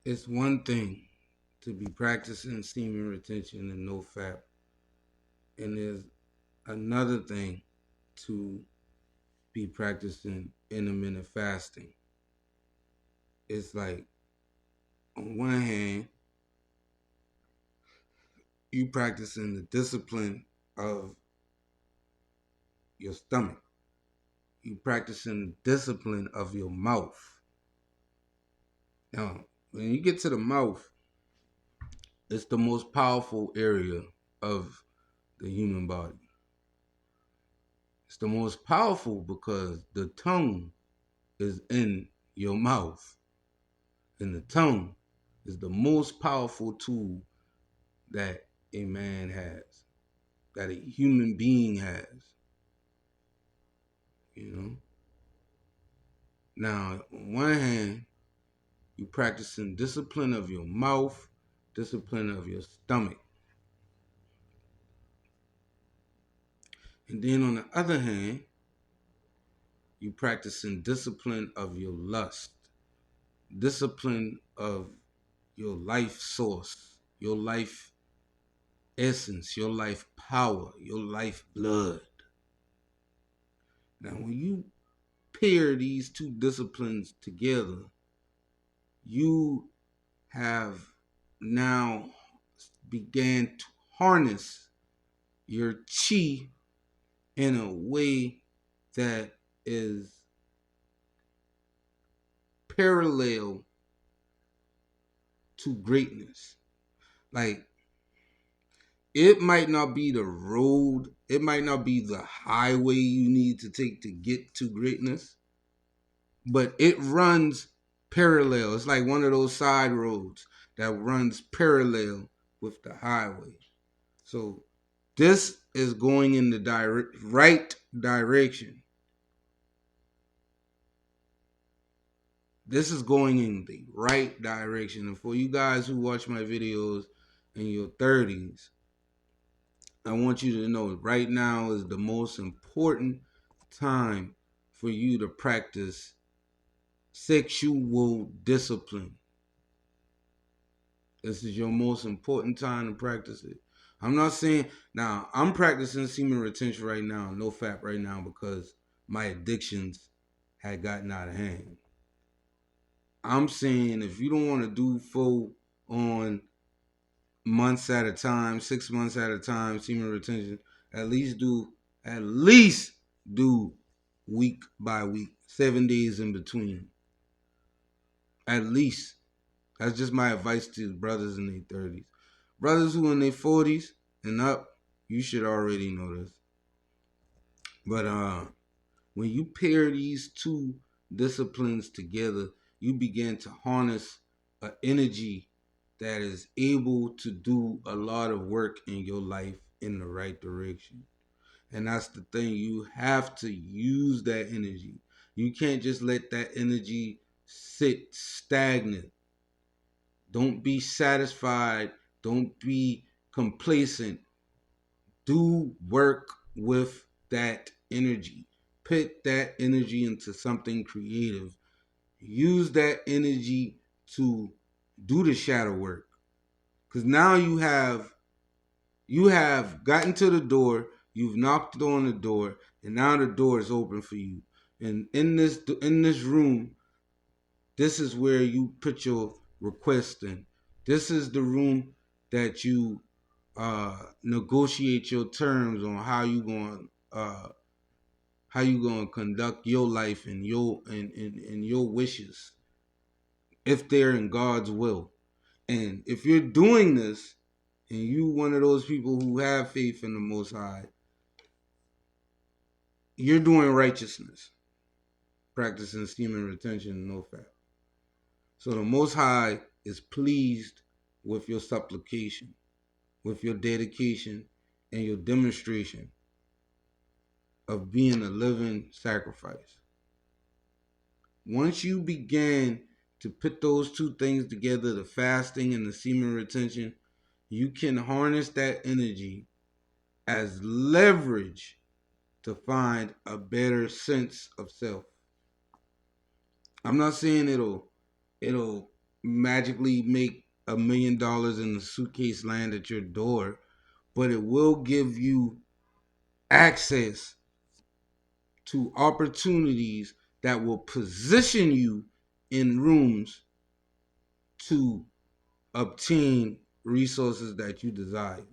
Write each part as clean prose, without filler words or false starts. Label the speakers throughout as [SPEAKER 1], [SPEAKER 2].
[SPEAKER 1] It's one thing to be practicing semen retention and no fap, and there's another thing to be practicing intermittent fasting. It's like, on one hand, you practicing the discipline of your stomach. You practicing the discipline of your mouth. Now, when you get to the mouth, it's the most powerful area of the human body. It's the most powerful because the tongue is in your mouth. And the tongue is the most powerful tool that a man has, that a human being has. You know? Now, on one hand, you practicing discipline of your mouth, discipline of your stomach. And then on the other hand, you practicing discipline of your lust, discipline of your life source, your life essence, your life power, your life blood. Now, when you pair these two disciplines together, you have now began to harness your chi in a way that is parallel to greatness. Like, it might not be the road, it might not be the highway you need to take to get to greatness, but it runs parallel. It's like one of those side roads that runs parallel with the highway. So this is going in the right direction. This is going in the right direction. And for you guys who watch my videos in your 30s, I want you to know right now is the most important time for you to practice sexual discipline. This is your most important time to practice it. I'm not saying, now I'm practicing semen retention right now, no fap right now, because my addictions had gotten out of hand. I'm saying if you don't want to do full on months at a time, 6 months at a time, semen retention, at least do at least do week by week, 7 days in between. At least. That's just my advice to brothers in their 30s. Brothers who in their 40s and up, you should already know this. But when you pair these two disciplines together, you begin to harness an energy that is able to do a lot of work in your life in the right direction. And that's the thing. You have to use that energy. You can't just let that energy sit stagnant. Don't be satisfied. Don't be complacent. Do work with that energy. Put that energy into something creative. Use that energy to do the shadow work. Because now you have gotten to the door, you've knocked on the door, and now the door is open for you. And in this room, this is where you put your request in. This is the room that you negotiate your terms on how you going to conduct your life and your wishes, if they're in God's will. And if you're doing this and you one of those people who have faith in the Most High, you're doing righteousness, practicing semen retention and no fat. So the Most High is pleased with your supplication, with your dedication, and your demonstration of being a living sacrifice. Once you begin to put those two things together, the fasting and the semen retention, you can harness that energy as leverage to find a better sense of self. I'm not saying it'll magically make $1 million in a suitcase land at your door, but it will give you access to opportunities that will position you in rooms to obtain resources that you desire.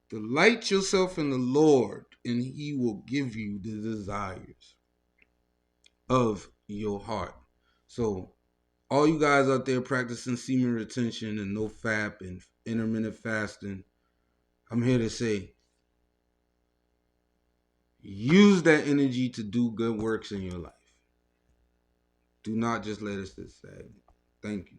[SPEAKER 1] Delight yourself in the Lord, and He will give you the desires of your heart. So, all you guys out there practicing semen retention and no fap and intermittent fasting, I'm here to say, use that energy to do good works in your life. Do not just let it sit stagnant. Thank you.